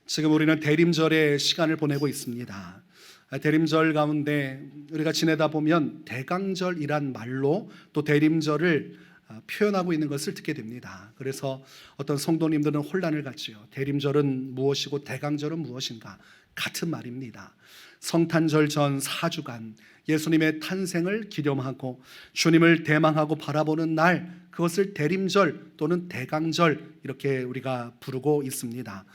지금 우리는 대림절의 시간을 보내고 있습니다. 대림절 가운데 우리가 지내다 보면 대강절이란 말로 또 대림절을 표현하고 있는 것을 듣게 됩니다. 그래서 어떤 성도님들은 혼란을 갖지요. 대림절은 무엇이고 대강절은 무엇인가? 같은 말입니다. 성탄절 전 4주간 예수님의 탄생을 기념하고 주님을 대망하고 바라보는 날, 그것을 대림절 또는 대강절 이렇게 우리가 부르고 있습니다.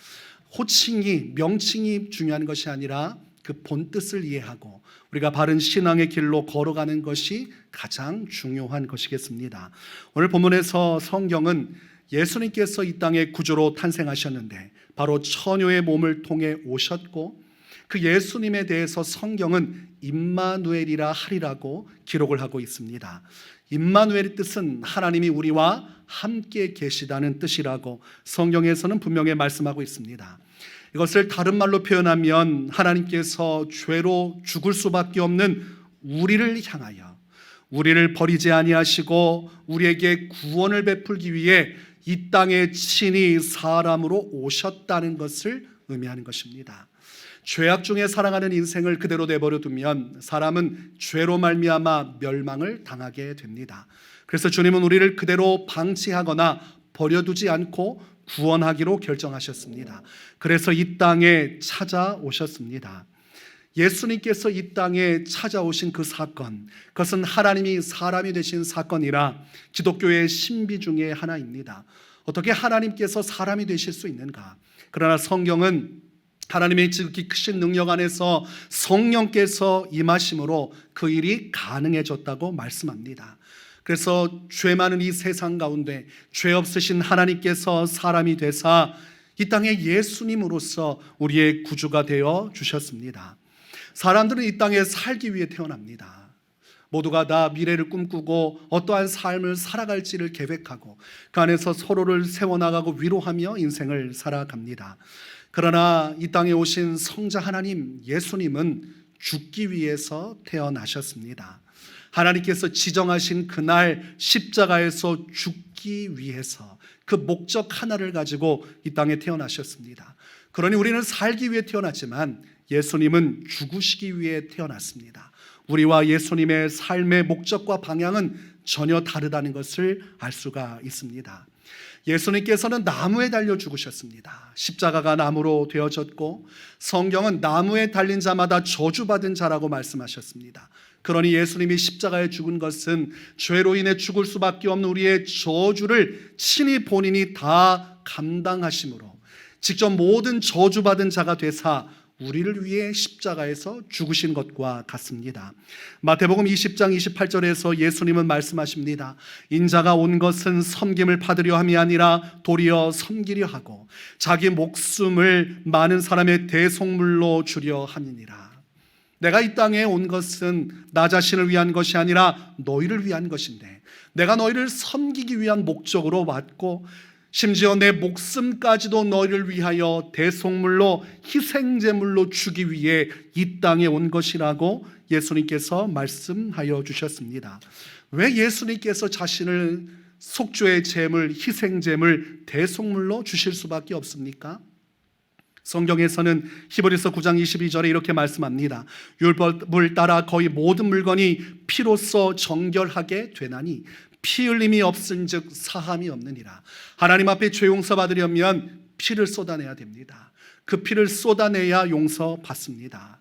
호칭이, 명칭이 중요한 것이 아니라 그 본뜻을 이해하고 우리가 바른 신앙의 길로 걸어가는 것이 가장 중요한 것이겠습니다. 오늘 본문에서 성경은 예수님께서 이 땅에 구주로 탄생하셨는데 바로 처녀의 몸을 통해 오셨고, 그 예수님에 대해서 성경은 임마누엘이라 하리라고 기록을 하고 있습니다. 임마누엘의 뜻은 하나님이 우리와 함께 계시다는 뜻이라고 성경에서는 분명히 말씀하고 있습니다. 이것을 다른 말로 표현하면 하나님께서 죄로 죽을 수밖에 없는 우리를 향하여 우리를 버리지 아니하시고 우리에게 구원을 베풀기 위해 이 땅에 친히 사람으로 오셨다는 것을 의미하는 것입니다. 죄악 중에 살아가는 인생을 그대로 내버려 두면 사람은 죄로 말미암아 멸망을 당하게 됩니다. 그래서 주님은 우리를 그대로 방치하거나 버려두지 않고 구원하기로 결정하셨습니다. 그래서 이 땅에 찾아오셨습니다. 예수님께서 이 땅에 찾아오신 그 사건, 그것은 하나님이 사람이 되신 사건이라 기독교의 신비 중에 하나입니다. 어떻게 하나님께서 사람이 되실 수 있는가? 그러나 성경은 하나님의 지극히 크신 능력 안에서 성령께서 임하심으로 그 일이 가능해졌다고 말씀합니다. 그래서 죄 많은 이 세상 가운데 죄 없으신 하나님께서 사람이 되사 이 땅에 예수님으로서 우리의 구주가 되어 주셨습니다. 사람들은 이 땅에 살기 위해 태어납니다. 모두가 다 미래를 꿈꾸고 어떠한 삶을 살아갈지를 계획하고 그 안에서 서로를 세워나가고 위로하며 인생을 살아갑니다. 그러나 이 땅에 오신 성자 하나님 예수님은 죽기 위해서 태어나셨습니다. 하나님께서 지정하신 그날 십자가에서 죽기 위해서 그 목적 하나를 가지고 이 땅에 태어나셨습니다. 그러니 우리는 살기 위해 태어났지만 예수님은 죽으시기 위해 태어났습니다. 우리와 예수님의 삶의 목적과 방향은 전혀 다르다는 것을 알 수가 있습니다. 예수님께서는 나무에 달려 죽으셨습니다. 십자가가 나무로 되어졌고 성경은 나무에 달린 자마다 저주받은 자라고 말씀하셨습니다. 그러니 예수님이 십자가에 죽은 것은 죄로 인해 죽을 수밖에 없는 우리의 저주를 친히 본인이 다 감당하심으로 직접 모든 저주받은 자가 되사 우리를 위해 십자가에서 죽으신 것과 같습니다. 마태복음 20장 28절에서 예수님은 말씀하십니다. 인자가 온 것은 섬김을 받으려 함이 아니라 도리어 섬기려 하고 자기 목숨을 많은 사람의 대속물로 주려 함이니라. 내가 이 땅에 온 것은 나 자신을 위한 것이 아니라 너희를 위한 것인데 내가 너희를 섬기기 위한 목적으로 왔고 심지어 내 목숨까지도 너희를 위하여 대속물로 희생제물로 주기 위해 이 땅에 온 것이라고 예수님께서 말씀하여 주셨습니다. 왜 예수님께서 자신을 속죄의 제물, 희생제물, 대속물로 주실 수밖에 없습니까? 성경에서는 히브리서 9장 22절에 이렇게 말씀합니다. 율법을 따라 거의 모든 물건이 피로써 정결하게 되나니 피 흘림이 없은즉 사함이 없느니라. 하나님 앞에 죄 용서 받으려면 피를 쏟아내야 됩니다. 그 피를 쏟아내야 용서 받습니다.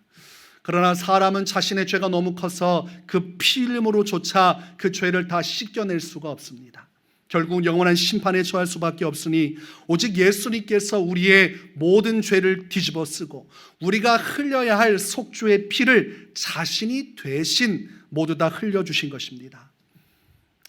그러나 사람은 자신의 죄가 너무 커서 그 피 흘림으로조차 그 죄를 다 씻겨낼 수가 없습니다. 결국은 영원한 심판에 처할 수밖에 없으니 오직 예수님께서 우리의 모든 죄를 뒤집어 쓰고 우리가 흘려야 할 속죄의 피를 자신이 대신 모두 다 흘려주신 것입니다.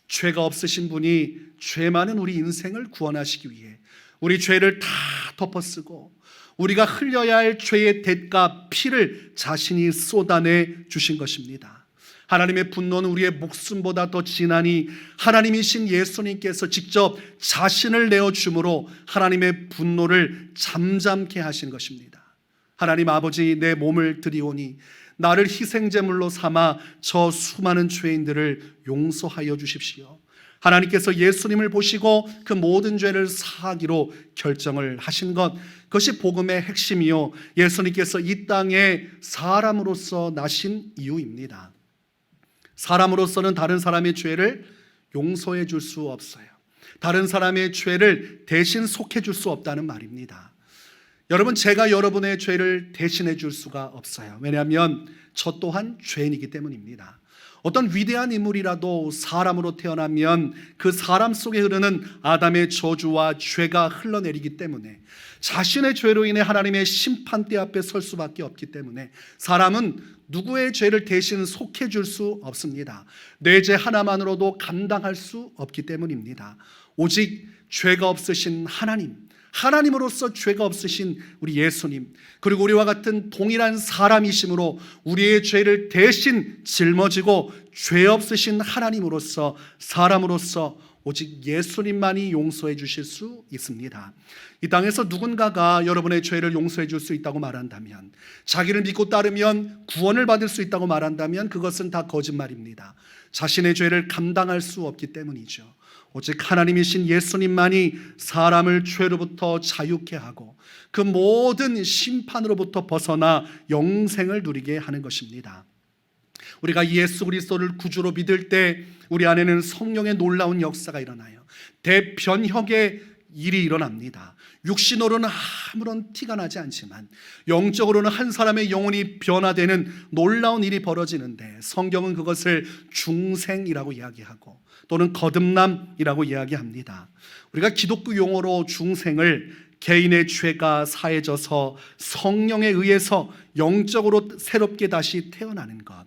죄가 없으신 분이 죄 많은 우리 인생을 구원하시기 위해 우리 죄를 다 덮어쓰고 우리가 흘려야 할 죄의 대가 피를 자신이 쏟아내 주신 것입니다. 하나님의 분노는 우리의 목숨보다 더 진하니 하나님이신 예수님께서 직접 자신을 내어줌으로 하나님의 분노를 잠잠케 하신 것입니다. 하나님 아버지, 내 몸을 드리오니 나를 희생제물로 삼아 저 수많은 죄인들을 용서하여 주십시오. 하나님께서 예수님을 보시고 그 모든 죄를 사하기로 결정을 하신 것, 그것이 복음의 핵심이요, 예수님께서 이 땅에 사람으로서 나신 이유입니다. 사람으로서는 다른 사람의 죄를 용서해 줄 수 없어요. 다른 사람의 죄를 대신 속해 줄 수 없다는 말입니다. 여러분, 제가 여러분의 죄를 대신해 줄 수가 없어요. 왜냐하면 저 또한 죄인이기 때문입니다. 어떤 위대한 인물이라도 사람으로 태어나면 그 사람 속에 흐르는 아담의 저주와 죄가 흘러내리기 때문에, 자신의 죄로 인해 하나님의 심판대 앞에 설 수밖에 없기 때문에 사람은 누구의 죄를 대신 속해 줄 수 없습니다. 내 죄 하나만으로도 감당할 수 없기 때문입니다. 오직 죄가 없으신 하나님으로서 죄가 없으신 우리 예수님, 그리고 우리와 같은 동일한 사람이심으로 우리의 죄를 대신 짊어지고 죄 없으신 하나님으로서, 사람으로서 오직 예수님만이 용서해 주실 수 있습니다. 이 땅에서 누군가가 여러분의 죄를 용서해 줄 수 있다고 말한다면, 자기를 믿고 따르면 구원을 받을 수 있다고 말한다면, 그것은 다 거짓말입니다. 자신의 죄를 감당할 수 없기 때문이죠. 오직 하나님이신 예수님만이 사람을 죄로부터 자유케 하고 그 모든 심판으로부터 벗어나 영생을 누리게 하는 것입니다. 우리가 예수 그리스도를 구주로 믿을 때 우리 안에는 성령의 놀라운 역사가 일어나요. 대변혁의 일이 일어납니다. 육신으로는 아무런 티가 나지 않지만 영적으로는 한 사람의 영혼이 변화되는 놀라운 일이 벌어지는데, 성경은 그것을 중생이라고 이야기하고 또는 거듭남이라고 이야기합니다. 우리가 기독교 용어로 중생을 개인의 죄가 사해져서 성령에 의해서 영적으로 새롭게 다시 태어나는 것,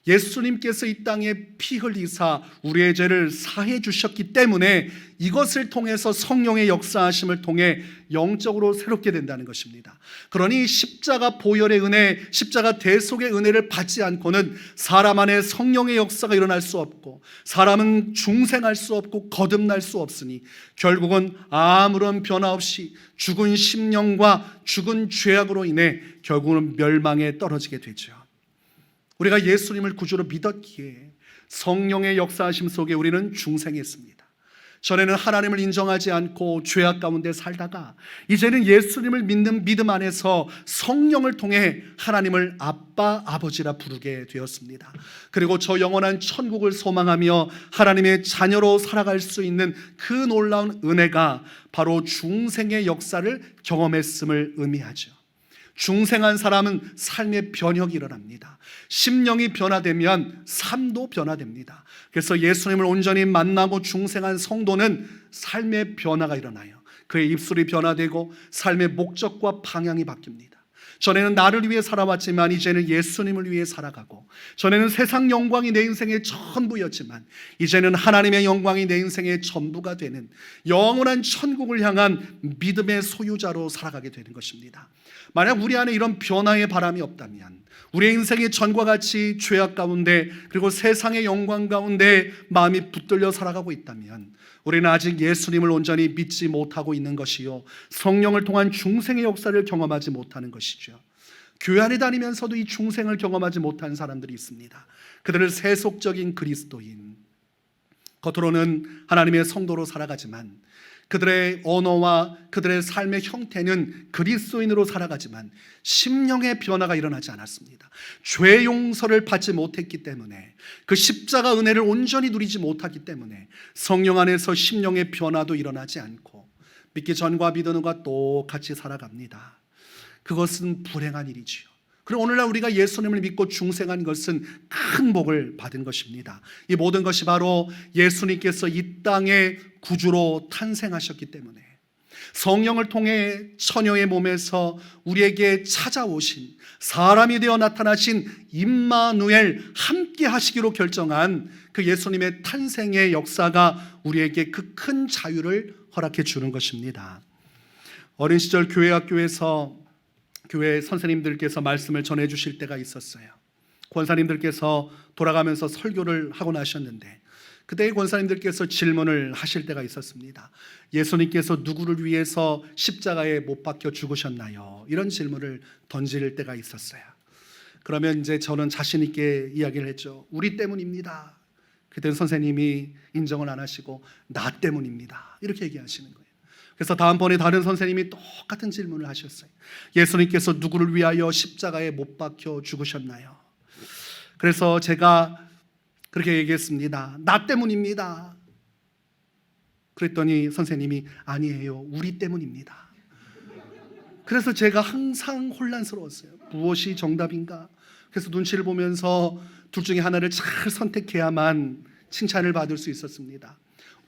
예수님께서 이 땅에 피 흘리사 우리의 죄를 사해 주셨기 때문에 이것을 통해서 성령의 역사하심을 통해 영적으로 새롭게 된다는 것입니다. 그러니 십자가 보혈의 은혜, 십자가 대속의 은혜를 받지 않고는 사람 안에 성령의 역사가 일어날 수 없고, 사람은 중생할 수 없고 거듭날 수 없으니 결국은 아무런 변화 없이 죽은 심령과 죽은 죄악으로 인해 결국은 멸망에 떨어지게 되죠. 우리가 예수님을 구주로 믿었기에 성령의 역사하심 속에 우리는 중생했습니다. 전에는 하나님을 인정하지 않고 죄악 가운데 살다가 이제는 예수님을 믿는 믿음 안에서 성령을 통해 하나님을 아빠, 아버지라 부르게 되었습니다. 그리고 저 영원한 천국을 소망하며 하나님의 자녀로 살아갈 수 있는 그 놀라운 은혜가 바로 중생의 역사를 경험했음을 의미하죠. 중생한 사람은 삶의 변혁이 일어납니다. 심령이 변화되면 삶도 변화됩니다. 그래서 예수님을 온전히 만나고 중생한 성도는 삶의 변화가 일어나요. 그의 입술이 변화되고 삶의 목적과 방향이 바뀝니다. 전에는 나를 위해 살아왔지만 이제는 예수님을 위해 살아가고, 전에는 세상 영광이 내 인생의 전부였지만 이제는 하나님의 영광이 내 인생의 전부가 되는 영원한 천국을 향한 믿음의 소유자로 살아가게 되는 것입니다. 만약 우리 안에 이런 변화의 바람이 없다면, 우리의 인생의 전과 같이 죄악 가운데 그리고 세상의 영광 가운데 마음이 붙들려 살아가고 있다면 우리는 아직 예수님을 온전히 믿지 못하고 있는 것이요, 성령을 통한 중생의 역사를 경험하지 못하는 것이죠. 교회 안에 다니면서도 이 중생을 경험하지 못한 사람들이 있습니다. 그들은 세속적인 그리스도인, 겉으로는 하나님의 성도로 살아가지만 그들의 언어와 그들의 삶의 형태는 그리스도인으로 살아가지만 심령의 변화가 일어나지 않았습니다. 죄 용서를 받지 못했기 때문에, 그 십자가 은혜를 온전히 누리지 못하기 때문에 성령 안에서 심령의 변화도 일어나지 않고 믿기 전과 믿는 후가 똑같이 살아갑니다. 그것은 불행한 일이지요. 그리고 오늘날 우리가 예수님을 믿고 중생한 것은 큰 복을 받은 것입니다. 이 모든 것이 바로 예수님께서 이 땅에 구주로 탄생하셨기 때문에, 성령을 통해 처녀의 몸에서 우리에게 찾아오신, 사람이 되어 나타나신 임마누엘, 함께 하시기로 결정한 그 예수님의 탄생의 역사가 우리에게 그 큰 자유를 허락해 주는 것입니다. 어린 시절 교회 학교에서 교회 선생님들께서 말씀을 전해 주실 때가 있었어요. 권사님들께서 돌아가면서 설교를 하고 나셨는데 그때 권사님들께서 질문을 하실 때가 있었습니다. 예수님께서 누구를 위해서 십자가에 못 박혀 죽으셨나요? 이런 질문을 던질 때가 있었어요. 그러면 이제 저는 자신 있게 이야기를 했죠. 우리 때문입니다. 그때는 선생님이 인정을 안 하시고 나 때문입니다 이렇게 얘기하시는 거예요. 그래서 다음번에 다른 선생님이 똑같은 질문을 하셨어요. 예수님께서 누구를 위하여 십자가에 못 박혀 죽으셨나요? 그래서 제가 그렇게 얘기했습니다. 나 때문입니다. 그랬더니 선생님이 아니에요, 우리 때문입니다. 그래서 제가 항상 혼란스러웠어요. 무엇이 정답인가? 그래서 눈치를 보면서 둘 중에 하나를 잘 선택해야만 칭찬을 받을 수 있었습니다.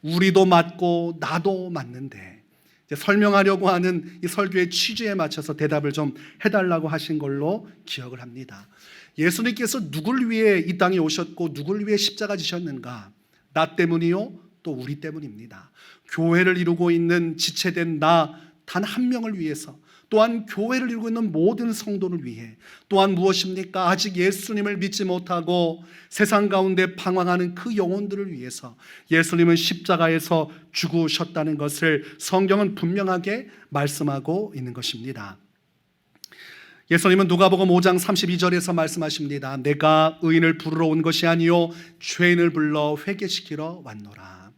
우리도 맞고 나도 맞는데 이제 설명하려고 하는 이 설교의 취지에 맞춰서 대답을 좀 해달라고 하신 걸로 기억을 합니다. 예수님께서 누굴 위해 이 땅에 오셨고 누굴 위해 십자가 지셨는가? 나 때문이요? 또 우리 때문입니다. 교회를 이루고 있는 지체된 나 단 한 명을 위해서, 또한 교회를 이루고 있는 모든 성도를 위해, 또한 무엇입니까? 아직 예수님을 믿지 못하고 세상 가운데 방황하는 그 영혼들을 위해서 예수님은 십자가에서 죽으셨다는 것을 성경은 분명하게 말씀하고 있는 것입니다. 예수님은 누가복음 5장 32절에서 말씀하십니다. 내가 의인을 부르러 온 것이 아니요 죄인을 불러 회개시키러 왔노라.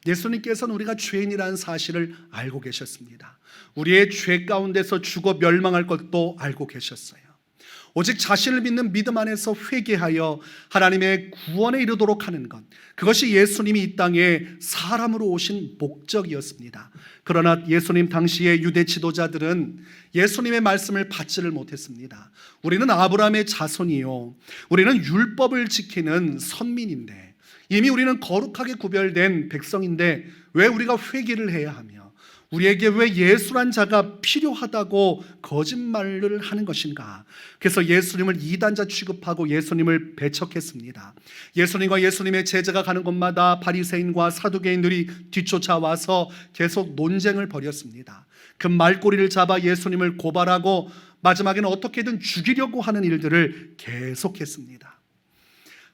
예수님께서는 우리가 죄인이라는 사실을 알고 계셨습니다. 우리의 죄 가운데서 죽어 멸망할 것도 알고 계셨어요. 오직 자신을 믿는 믿음 안에서 회개하여 하나님의 구원에 이르도록 하는 것, 그것이 예수님이 이 땅에 사람으로 오신 목적이었습니다. 그러나 예수님 당시의 유대 지도자들은 예수님의 말씀을 받지를 못했습니다. 우리는 아브라함의 자손이요, 우리는 율법을 지키는 선민인데, 이미 우리는 거룩하게 구별된 백성인데 왜 우리가 회개를 해야 하며 우리에게 왜 예수란 자가 필요하다고 거짓말을 하는 것인가? 그래서 예수님을 이단자 취급하고 예수님을 배척했습니다. 예수님과 예수님의 제자가 가는 곳마다 바리새인과 사두개인들이 뒤쫓아와서 계속 논쟁을 벌였습니다. 그 말꼬리를 잡아 예수님을 고발하고 마지막에는 어떻게든 죽이려고 하는 일들을 계속했습니다.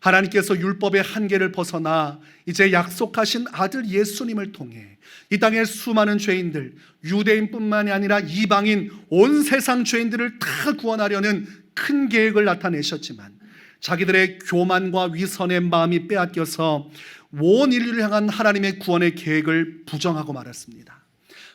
하나님께서 율법의 한계를 벗어나 이제 약속하신 아들 예수님을 통해 이 땅의 수많은 죄인들, 유대인뿐만이 아니라 이방인 온 세상 죄인들을 다 구원하려는 큰 계획을 나타내셨지만 자기들의 교만과 위선의 마음이 빼앗겨서 온 인류를 향한 하나님의 구원의 계획을 부정하고 말았습니다.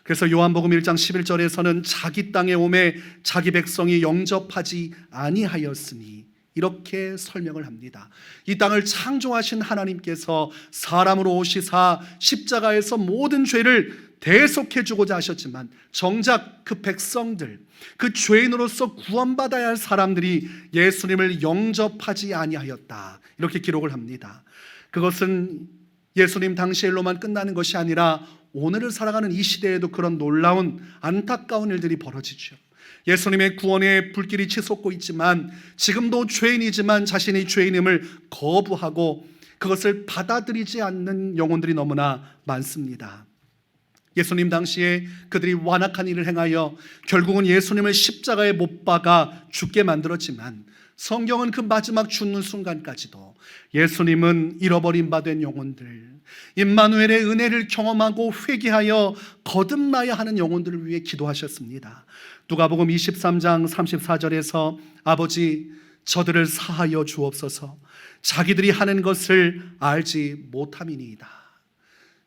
그래서 요한복음 1장 11절에서는 자기 땅에 오매 자기 백성이 영접하지 아니하였으니 이렇게 설명을 합니다. 이 땅을 창조하신 하나님께서 사람으로 오시사 십자가에서 모든 죄를 대속해 주고자 하셨지만 정작 그 백성들, 그 죄인으로서 구원받아야 할 사람들이 예수님을 영접하지 아니하였다, 이렇게 기록을 합니다. 그것은 예수님 당시 일로만 끝나는 것이 아니라 오늘을 살아가는 이 시대에도 그런 놀라운 안타까운 일들이 벌어지죠. 예수님의 구원의 불길이 치솟고 있지만 지금도 죄인이지만 자신이 죄인임을 거부하고 그것을 받아들이지 않는 영혼들이 너무나 많습니다. 예수님 당시에 그들이 완악한 일을 행하여 결국은 예수님을 십자가에 못 박아 죽게 만들었지만 성경은 그 마지막 죽는 순간까지도 예수님은 잃어버린 바 된 영혼들, 임마누엘의 은혜를 경험하고 회개하여 거듭나야 하는 영혼들을 위해 기도하셨습니다. 누가복음 23장 34절에서 아버지 저들을 사하여 주옵소서, 자기들이 하는 것을 알지 못함이니이다.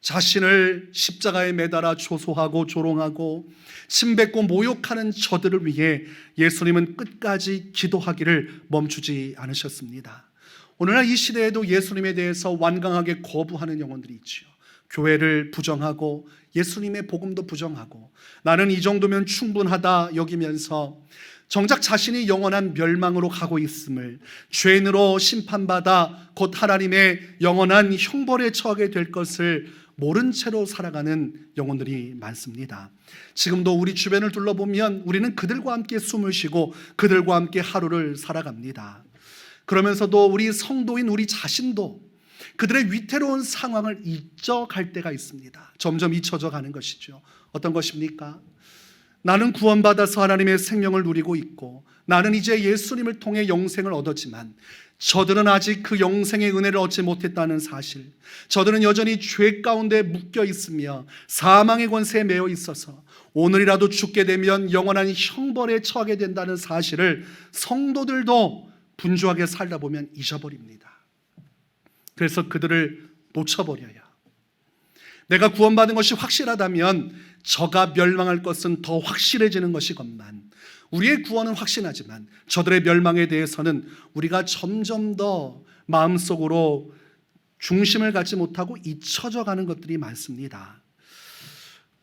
자신을 십자가에 매달아 조소하고 조롱하고 침뱉고 모욕하는 저들을 위해 예수님은 끝까지 기도하기를 멈추지 않으셨습니다. 오늘날 이 시대에도 예수님에 대해서 완강하게 거부하는 영혼들이 있죠. 교회를 부정하고 예수님의 복음도 부정하고 나는 이 정도면 충분하다 여기면서 정작 자신이 영원한 멸망으로 가고 있음을, 죄인으로 심판받아 곧 하나님의 영원한 형벌에 처하게 될 것을 모른 채로 살아가는 영혼들이 많습니다. 지금도 우리 주변을 둘러보면 우리는 그들과 함께 숨을 쉬고 그들과 함께 하루를 살아갑니다. 그러면서도 우리 성도인 우리 자신도 그들의 위태로운 상황을 잊어갈 때가 있습니다. 점점 잊혀져 가는 것이죠. 어떤 것입니까? 나는 구원받아서 하나님의 생명을 누리고 있고 나는 이제 예수님을 통해 영생을 얻었지만 저들은 아직 그 영생의 은혜를 얻지 못했다는 사실, 저들은 여전히 죄 가운데 묶여 있으며 사망의 권세에 매여 있어서 오늘이라도 죽게 되면 영원한 형벌에 처하게 된다는 사실을 성도들도 분주하게 살다 보면 잊어버립니다. 그래서 그들을 놓쳐버려요. 내가 구원받은 것이 확실하다면 저가 멸망할 것은 더 확실해지는 것이건만, 우리의 구원은 확신하지만 저들의 멸망에 대해서는 우리가 점점 더 마음속으로 중심을 갖지 못하고 잊혀져 가는 것들이 많습니다.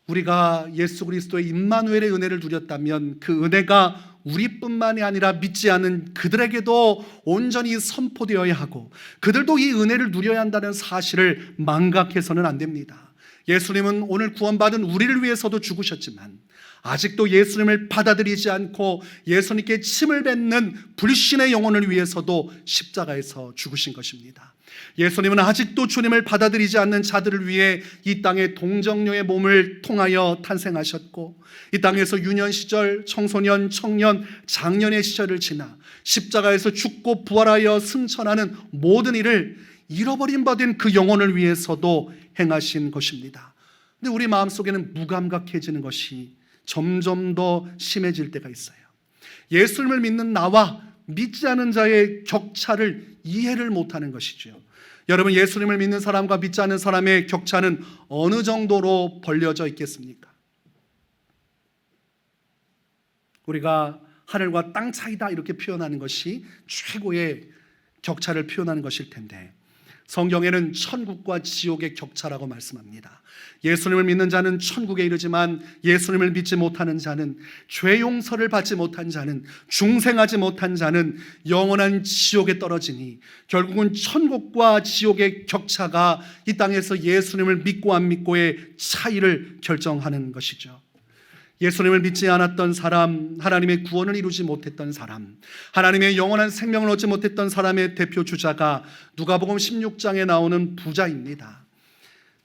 우리가 예수 그리스도의 임마누엘의 은혜를 누렸다면 그 은혜가 우리뿐만이 아니라 믿지 않은 그들에게도 온전히 선포되어야 하고, 그들도 이 은혜를 누려야 한다는 사실을 망각해서는 안 됩니다. 예수님은 오늘 구원받은 우리를 위해서도 죽으셨지만 아직도 예수님을 받아들이지 않고 예수님께 침을 뱉는 불신의 영혼을 위해서도 십자가에서 죽으신 것입니다. 예수님은 아직도 주님을 받아들이지 않는 자들을 위해 이 땅에 동정녀의 몸을 통하여 탄생하셨고, 이 땅에서 유년 시절, 청소년, 청년, 장년의 시절을 지나 십자가에서 죽고 부활하여 승천하는 모든 일을 잃어버린 바 된 그 영혼을 위해서도 행하신 것입니다. 근데 우리 마음속에는 무감각해지는 것이 점점 더 심해질 때가 있어요. 예수님을 믿는 나와 믿지 않은 자의 격차를 이해를 못하는 것이죠. 여러분, 예수님을 믿는 사람과 믿지 않는 사람의 격차는 어느 정도로 벌려져 있겠습니까? 우리가 하늘과 땅 차이다 이렇게 표현하는 것이 최고의 격차를 표현하는 것일 텐데, 성경에는 천국과 지옥의 격차라고 말씀합니다. 예수님을 믿는 자는 천국에 이르지만 예수님을 믿지 못하는 자는, 죄 용서를 받지 못한 자는, 중생하지 못한 자는 영원한 지옥에 떨어지니, 결국은 천국과 지옥의 격차가 이 땅에서 예수님을 믿고 안 믿고의 차이를 결정하는 것이죠. 예수님을 믿지 않았던 사람, 하나님의 구원을 이루지 못했던 사람, 하나님의 영원한 생명을 얻지 못했던 사람의 대표 주자가 누가복음 16장에 나오는 부자입니다.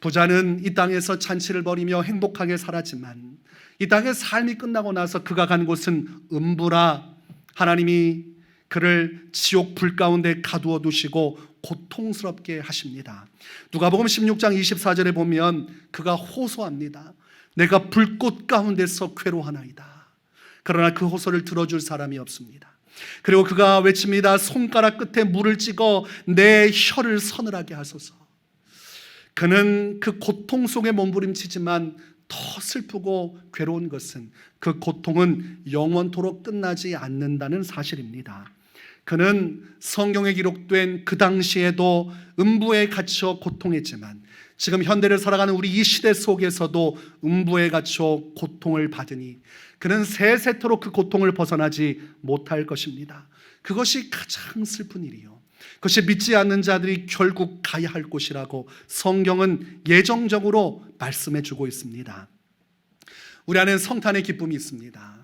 부자는 이 땅에서 잔치를 벌이며 행복하게 살았지만 이 땅의 삶이 끝나고 나서 그가 간 곳은 음부라 하나님이 그를 지옥 불 가운데 가두어 두시고 고통스럽게 하십니다. 누가복음 16장 24절에 보면 그가 호소합니다. 내가 불꽃 가운데서 괴로워하나이다. 그러나 그 호소를 들어줄 사람이 없습니다. 그리고 그가 외칩니다. 손가락 끝에 물을 찍어 내 혀를 서늘하게 하소서. 그는 그 고통 속에 몸부림치지만 더 슬프고 괴로운 것은 그 고통은 영원토록 끝나지 않는다는 사실입니다. 그는 성경에 기록된 그 당시에도 음부에 갇혀 고통했지만 지금 현대를 살아가는 우리 이 시대 속에서도 음부에 갇혀 고통을 받으니 그는 세세토록 그 고통을 벗어나지 못할 것입니다. 그것이 가장 슬픈 일이요, 그것이 믿지 않는 자들이 결국 가야 할 곳이라고 성경은 예정적으로 말씀해 주고 있습니다. 우리 안에 성탄의 기쁨이 있습니다.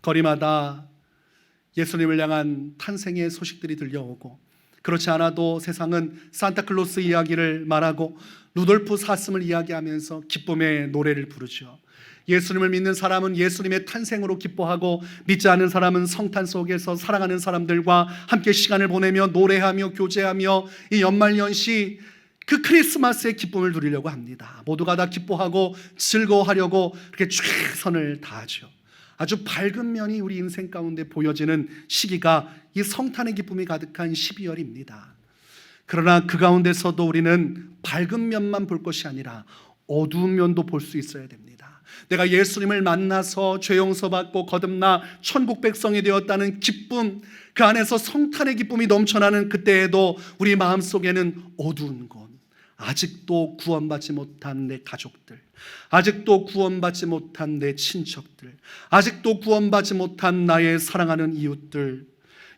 거리마다 예수님을 향한 탄생의 소식들이 들려오고, 그렇지 않아도 세상은 산타클로스 이야기를 말하고 루돌프 사슴을 이야기하면서 기쁨의 노래를 부르죠. 예수님을 믿는 사람은 예수님의 탄생으로 기뻐하고, 믿지 않는 사람은 성탄 속에서 사랑하는 사람들과 함께 시간을 보내며 노래하며 교제하며 이 연말연시 그 크리스마스의 기쁨을 누리려고 합니다. 모두가 다 기뻐하고 즐거워하려고 그렇게 최선을 다하죠. 아주 밝은 면이 우리 인생 가운데 보여지는 시기가 이 성탄의 기쁨이 가득한 12월입니다. 그러나 그 가운데서도 우리는 밝은 면만 볼 것이 아니라 어두운 면도 볼 수 있어야 됩니다. 내가 예수님을 만나서 죄 용서받고 거듭나 천국 백성이 되었다는 기쁨, 그 안에서 성탄의 기쁨이 넘쳐나는 그때에도 우리 마음속에는 어두운 곳, 아직도 구원받지 못한 내 가족들, 아직도 구원받지 못한 내 친척들, 아직도 구원받지 못한 나의 사랑하는 이웃들,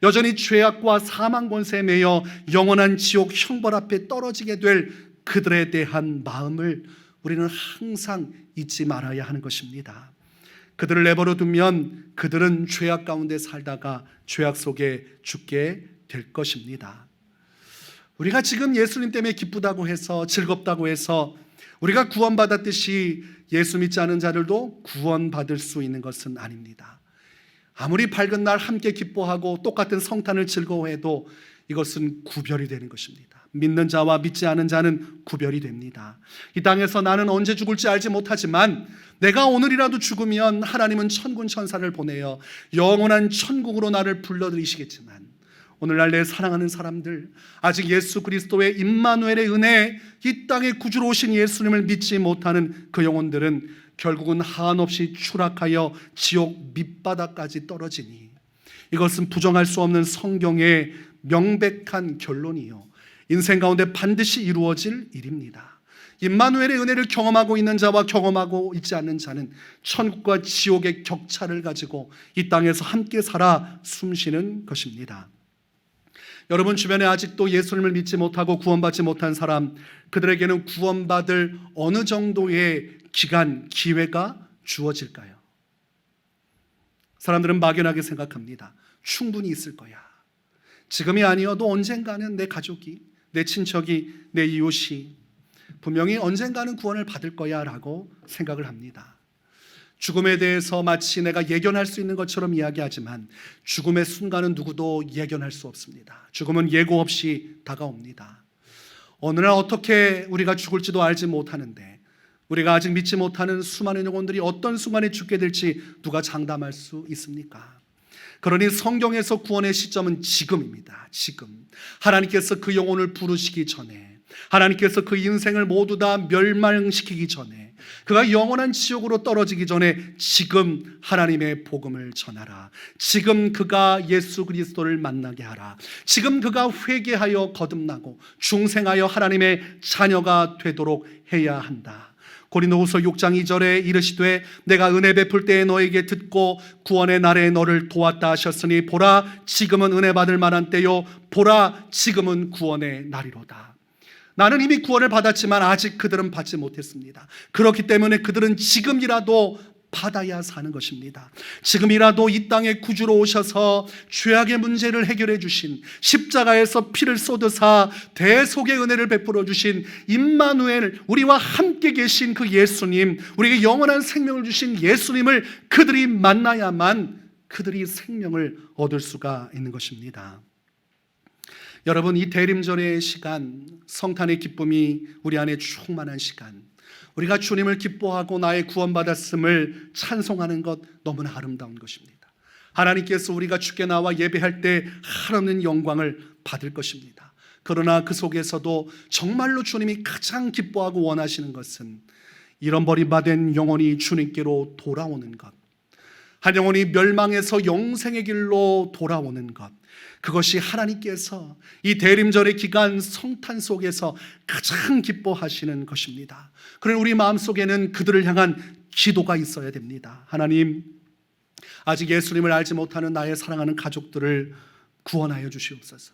여전히 죄악과 사망 권세에 매여 영원한 지옥 형벌 앞에 떨어지게 될 그들에 대한 마음을 우리는 항상 잊지 말아야 하는 것입니다. 그들을 내버려 두면 그들은 죄악 가운데 살다가 죄악 속에 죽게 될 것입니다. 우리가 지금 예수님 때문에 기쁘다고 해서, 즐겁다고 해서 우리가 구원받았듯이 예수 믿지 않은 자들도 구원받을 수 있는 것은 아닙니다. 아무리 밝은 날 함께 기뻐하고 똑같은 성탄을 즐거워해도 이것은 구별이 되는 것입니다. 믿는 자와 믿지 않은 자는 구별이 됩니다. 이 땅에서 나는 언제 죽을지 알지 못하지만 내가 오늘이라도 죽으면 하나님은 천군 천사를 보내어 영원한 천국으로 나를 불러들이시겠지만, 오늘날 내 사랑하는 사람들, 아직 예수 그리스도의 임마누엘의 은혜, 이 땅에 구주로 오신 예수님을 믿지 못하는 그 영혼들은 결국은 한없이 추락하여 지옥 밑바닥까지 떨어지니, 이것은 부정할 수 없는 성경의 명백한 결론이요, 인생 가운데 반드시 이루어질 일입니다. 임마누엘의 은혜를 경험하고 있는 자와 경험하고 있지 않는 자는 천국과 지옥의 격차를 가지고 이 땅에서 함께 살아 숨쉬는 것입니다. 여러분 주변에 아직도 예수님을 믿지 못하고 구원받지 못한 사람, 그들에게는 구원받을 어느 정도의 기간, 기회가 주어질까요? 사람들은 막연하게 생각합니다. 충분히 있을 거야. 지금이 아니어도 언젠가는 내 가족이, 내 친척이, 내 이웃이 분명히 언젠가는 구원을 받을 거야 라고 생각을 합니다. 죽음에 대해서 마치 내가 예견할 수 있는 것처럼 이야기하지만 죽음의 순간은 누구도 예견할 수 없습니다. 죽음은 예고 없이 다가옵니다. 어느 날 어떻게 우리가 죽을지도 알지 못하는데, 우리가 아직 믿지 못하는 수많은 영혼들이 어떤 순간에 죽게 될지 누가 장담할 수 있습니까? 그러니 성경에서 구원의 시점은 지금입니다. 지금 하나님께서 그 영혼을 부르시기 전에, 하나님께서 그 인생을 모두 다 멸망시키기 전에, 그가 영원한 지옥으로 떨어지기 전에 지금 하나님의 복음을 전하라. 지금 그가 예수 그리스도를 만나게 하라. 지금 그가 회개하여 거듭나고 중생하여 하나님의 자녀가 되도록 해야 한다. 고린도후서 6장 2절에 이르시되 내가 은혜 베풀 때에 너에게 듣고 구원의 날에 너를 도왔다 하셨으니 보라 지금은 은혜 받을 만한 때요 보라 지금은 구원의 날이로다. 나는 이미 구원을 받았지만 아직 그들은 받지 못했습니다. 그렇기 때문에 그들은 지금이라도 받아야 사는 것입니다. 지금이라도 이 땅에 구주로 오셔서 죄악의 문제를 해결해 주신, 십자가에서 피를 쏟으사 대속의 은혜를 베풀어 주신 임마누엘, 우리와 함께 계신 그 예수님, 우리에게 영원한 생명을 주신 예수님을 그들이 만나야만 그들이 생명을 얻을 수가 있는 것입니다. 여러분, 이 대림절의 시간, 성탄의 기쁨이 우리 안에 충만한 시간, 우리가 주님을 기뻐하고 나의 구원받았음을 찬송하는 것 너무나 아름다운 것입니다. 하나님께서 우리가 주께 나와 예배할 때 한없는 영광을 받을 것입니다. 그러나 그 속에서도 정말로 주님이 가장 기뻐하고 원하시는 것은 이런 버림받은 영혼이 주님께로 돌아오는 것, 한 영혼이 멸망에서 영생의 길로 돌아오는 것, 그것이 하나님께서 이 대림절의 기간 성탄 속에서 가장 기뻐하시는 것입니다. 그러나 우리 마음속에는 그들을 향한 기도가 있어야 됩니다. 하나님, 아직 예수님을 알지 못하는 나의 사랑하는 가족들을 구원하여 주시옵소서.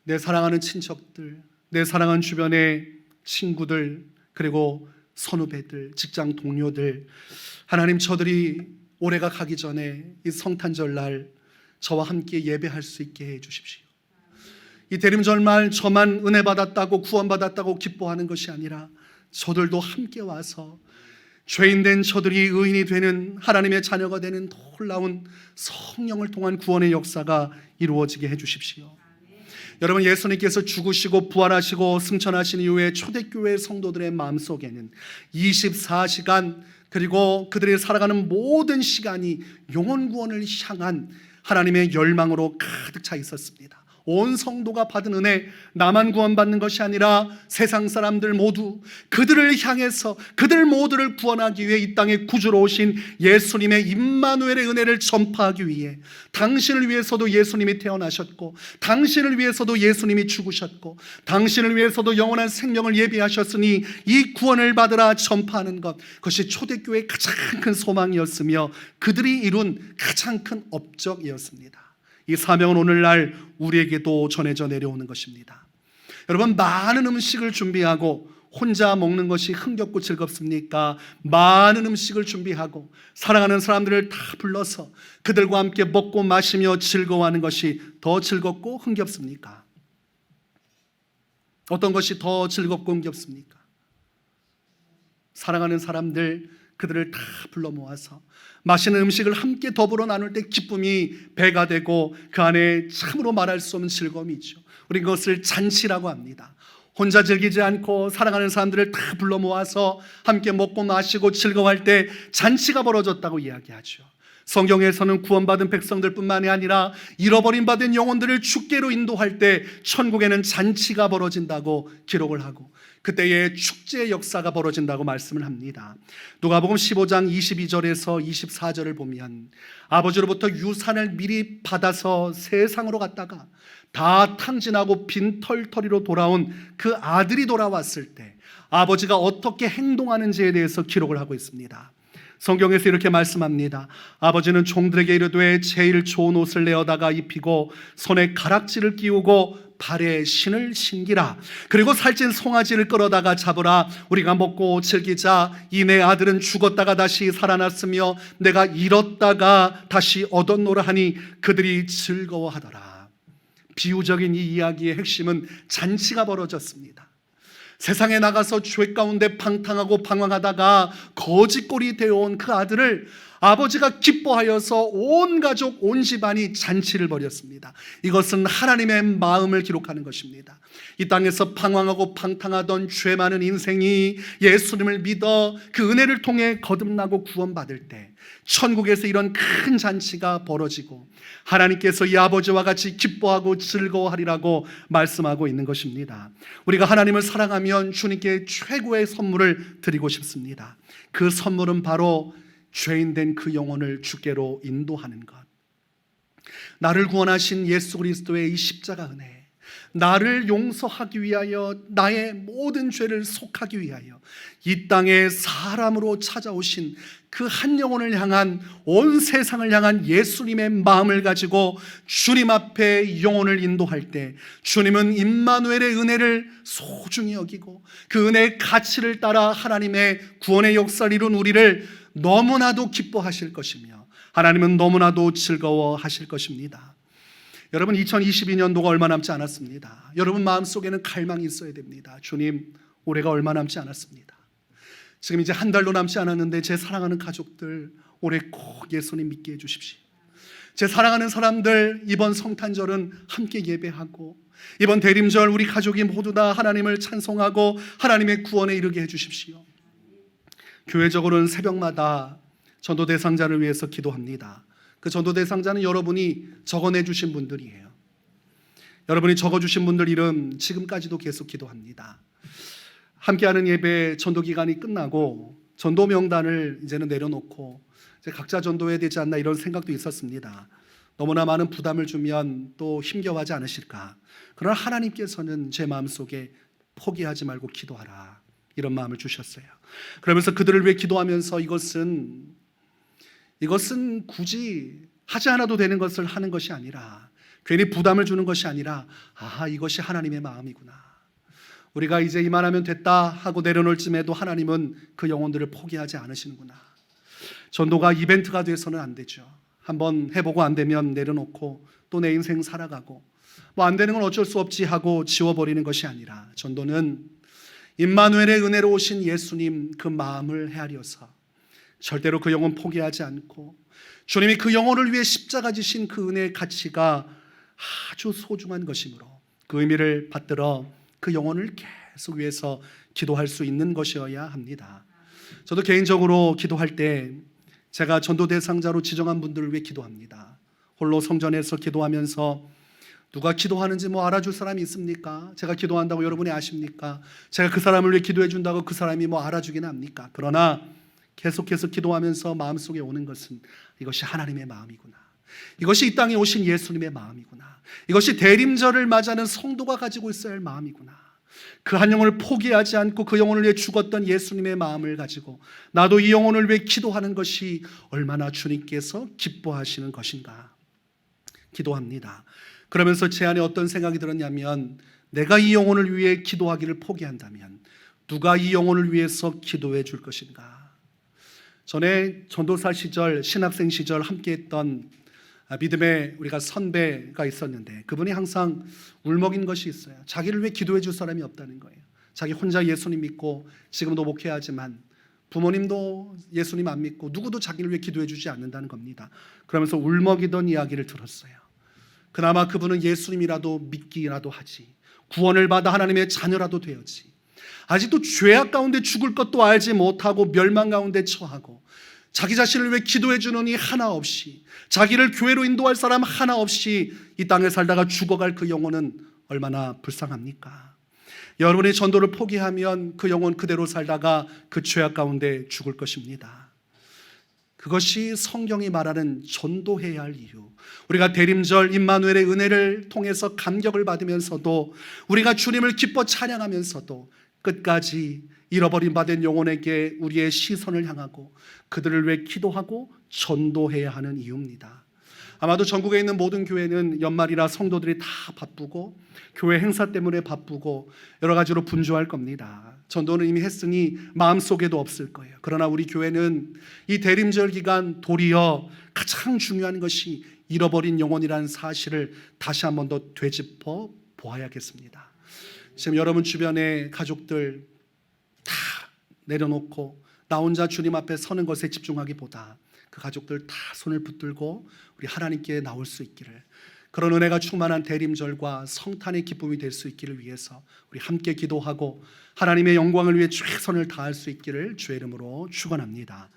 내 사랑하는 친척들, 내 사랑하는 주변의 친구들, 그리고 선후배들, 직장 동료들, 하나님, 저들이 올해가 가기 전에 이 성탄절 날 저와 함께 예배할 수 있게 해 주십시오. 이 대림절말 저만 은혜 받았다고 구원받았다고 기뻐하는 것이 아니라 저들도 함께 와서 죄인된 저들이 의인이 되는, 하나님의 자녀가 되는 놀라운 성령을 통한 구원의 역사가 이루어지게 해 주십시오. 여러분, 예수님께서 죽으시고 부활하시고 승천하신 이후에 초대교회 성도들의 마음속에는 24시간, 그리고 그들이 살아가는 모든 시간이 영혼 구원을 향한 하나님의 열망으로 가득 차 있었습니다. 온 성도가 받은 은혜, 나만 구원받는 것이 아니라 세상 사람들 모두 그들을 향해서 그들 모두를 구원하기 위해 이 땅에 구주로 오신 예수님의 임마누엘의 은혜를 전파하기 위해 당신을 위해서도 예수님이 태어나셨고, 당신을 위해서도 예수님이 죽으셨고, 당신을 위해서도 영원한 생명을 예비하셨으니 이 구원을 받으라 전파하는 것, 그것이 초대교회의 가장 큰 소망이었으며 그들이 이룬 가장 큰 업적이었습니다. 이 사명은 오늘날 우리에게도 전해져 내려오는 것입니다. 여러분, 많은 음식을 준비하고 혼자 먹는 것이 흥겹고 즐겁습니까? 많은 음식을 준비하고 사랑하는 사람들을 다 불러서 그들과 함께 먹고 마시며 즐거워하는 것이 더 즐겁고 흥겹습니까? 어떤 것이 더 즐겁고 흥겹습니까? 사랑하는 사람들, 그들을 다 불러 모아서 맛있는 음식을 함께 더불어 나눌 때 기쁨이 배가 되고 그 안에 참으로 말할 수 없는 즐거움이 있죠. 우리 그것을 잔치라고 합니다. 혼자 즐기지 않고 사랑하는 사람들을 다 불러 모아서 함께 먹고 마시고 즐거워할 때 잔치가 벌어졌다고 이야기하죠. 성경에서는 구원받은 백성들뿐만이 아니라 잃어버림 받은 영혼들을 주께로 인도할 때 천국에는 잔치가 벌어진다고 기록을 하고 그때에 축제의 역사가 벌어진다고 말씀을 합니다. 누가복음 15장 22절에서 24절을 보면 아버지로부터 유산을 미리 받아서 세상으로 갔다가 다 탕진하고 빈털터리로 돌아온 그 아들이 돌아왔을 때 아버지가 어떻게 행동하는지에 대해서 기록을 하고 있습니다. 성경에서 이렇게 말씀합니다. 아버지는 종들에게 이르되 제일 좋은 옷을 내어다가 입히고 손에 가락지를 끼우고 발에 신을 신기라. 그리고 살찐 송아지를 끌어다가 잡으라. 우리가 먹고 즐기자. 이 내 아들은 죽었다가 다시 살아났으며 내가 잃었다가 다시 얻었노라 하니 그들이 즐거워하더라. 비유적인 이 이야기의 핵심은 잔치가 벌어졌습니다. 세상에 나가서 죄 가운데 방탕하고 방황하다가 거지꼴이 되어온 그 아들을 아버지가 기뻐하여서 온 가족 온 집안이 잔치를 벌였습니다. 이것은 하나님의 마음을 기록하는 것입니다. 이 땅에서 방황하고 방탕하던 죄 많은 인생이 예수님을 믿어 그 은혜를 통해 거듭나고 구원받을 때 천국에서 이런 큰 잔치가 벌어지고 하나님께서 이 아버지와 같이 기뻐하고 즐거워하리라고 말씀하고 있는 것입니다. 우리가 하나님을 사랑하면 주님께 최고의 선물을 드리고 싶습니다. 그 선물은 바로 죄인된 그 영혼을 주께로 인도하는 것. 나를 구원하신 예수 그리스도의 이 십자가 은혜, 나를 용서하기 위하여 나의 모든 죄를 속하기 위하여 이 땅에 사람으로 찾아오신 그 한 영혼을 향한 온 세상을 향한 예수님의 마음을 가지고 주님 앞에 영혼을 인도할 때 주님은 임마누엘의 은혜를 소중히 여기고 그 은혜의 가치를 따라 하나님의 구원의 역사를 이룬 우리를 너무나도 기뻐하실 것이며 하나님은 너무나도 즐거워하실 것입니다. 여러분, 2022년도가 얼마 남지 않았습니다. 여러분 마음속에는 갈망이 있어야 됩니다. 주님, 올해가 얼마 남지 않았습니다. 지금 이제 한 달도 남지 않았는데 제 사랑하는 가족들, 올해 꼭 예수님 믿게 해주십시오. 제 사랑하는 사람들, 이번 성탄절은 함께 예배하고 이번 대림절 우리 가족이 모두 다 하나님을 찬송하고 하나님의 구원에 이르게 해주십시오. 교회적으로는 새벽마다 전도 대상자를 위해서 기도합니다. 그 전도 대상자는 여러분이 적어내 주신 분들이에요. 여러분이 적어주신 분들 이름 지금까지도 계속 기도합니다. 함께하는 예배 전도 기간이 끝나고 전도 명단을 이제는 내려놓고 이제 각자 전도해야 되지 않나 이런 생각도 있었습니다. 너무나 많은 부담을 주면 또 힘겨워하지 않으실까. 그러나 하나님께서는 제 마음속에 포기하지 말고 기도하라 이런 마음을 주셨어요. 그러면서 그들을 위해 기도하면서 이것은 굳이 하지 않아도 되는 것을 하는 것이 아니라 괜히 부담을 주는 것이 아니라 이것이 하나님의 마음이구나. 우리가 이제 이만하면 됐다 하고 내려놓을 쯤에도 하나님은 그 영혼들을 포기하지 않으시는구나. 전도가 이벤트가 돼서는 안 되죠. 한번 해보고 안 되면 내려놓고 또 내 인생 살아가고 뭐 안 되는 건 어쩔 수 없지 하고 지워버리는 것이 아니라 전도는 임마누엘의 은혜로 오신 예수님 그 마음을 헤아려서 절대로 그 영혼 포기하지 않고 주님이 그 영혼을 위해 십자가 지신 그 은혜의 가치가 아주 소중한 것이므로 그 의미를 받들어 그 영혼을 계속 위해서 기도할 수 있는 것이어야 합니다. 저도 개인적으로 기도할 때 제가 전도 대상자로 지정한 분들을 위해 기도합니다. 홀로 성전에서 기도하면서 누가 기도하는지 뭐 알아줄 사람이 있습니까? 제가 기도한다고 여러분이 아십니까? 제가 그 사람을 위해 기도해 준다고 그 사람이 뭐 알아주기는 합니까? 그러나 계속해서 기도하면서 마음속에 오는 것은 이것이 하나님의 마음이구나. 이것이 이 땅에 오신 예수님의 마음이구나. 이것이 대림절을 맞이하는 성도가 가지고 있어야 할 마음이구나. 그 한 영혼을 포기하지 않고 그 영혼을 위해 죽었던 예수님의 마음을 가지고 나도 이 영혼을 위해 기도하는 것이 얼마나 주님께서 기뻐하시는 것인가 기도합니다. 그러면서 제 안에 어떤 생각이 들었냐면 내가 이 영혼을 위해 기도하기를 포기한다면 누가 이 영혼을 위해서 기도해 줄 것인가. 전에 전도사 시절, 신학생 시절 함께했던 믿음의 우리가 선배가 있었는데 그분이 항상 울먹인 것이 있어요. 자기를 위해 기도해 줄 사람이 없다는 거예요. 자기 혼자 예수님 믿고 지금도 목회하지만 부모님도 예수님 안 믿고 누구도 자기를 위해 기도해 주지 않는다는 겁니다. 그러면서 울먹이던 이야기를 들었어요. 그나마 그분은 예수님이라도 믿기라도 하지, 구원을 받아 하나님의 자녀라도 되었지, 아직도 죄악 가운데 죽을 것도 알지 못하고 멸망 가운데 처하고 자기 자신을 위해 기도해 주는 이 하나 없이, 자기를 교회로 인도할 사람 하나 없이 이 땅에 살다가 죽어갈 그 영혼은 얼마나 불쌍합니까? 여러분이 전도를 포기하면 그 영혼 그대로 살다가 그 죄악 가운데 죽을 것입니다. 그것이 성경이 말하는 전도해야 할 이유. 우리가 대림절 임마누엘의 은혜를 통해서 감격을 받으면서도, 우리가 주님을 기뻐 찬양하면서도 끝까지 잃어버린 바 된 영혼에게 우리의 시선을 향하고 그들을 위해 기도하고 전도해야 하는 이유입니다. 아마도 전국에 있는 모든 교회는 연말이라 성도들이 다 바쁘고 교회 행사 때문에 바쁘고 여러 가지로 분주할 겁니다. 전도는 이미 했으니 마음속에도 없을 거예요. 그러나 우리 교회는 이 대림절 기간 도리어 가장 중요한 것이 잃어버린 영혼이라는 사실을 다시 한 번 더 되짚어 보아야겠습니다. 지금 여러분 주변의 가족들 다 내려놓고 나 혼자 주님 앞에 서는 것에 집중하기보다 그 가족들 다 손을 붙들고 우리 하나님께 나올 수 있기를, 그런 은혜가 충만한 대림절과 성탄의 기쁨이 될 수 있기를 위해서 우리 함께 기도하고 하나님의 영광을 위해 최선을 다할 수 있기를 주의 이름으로 축원합니다.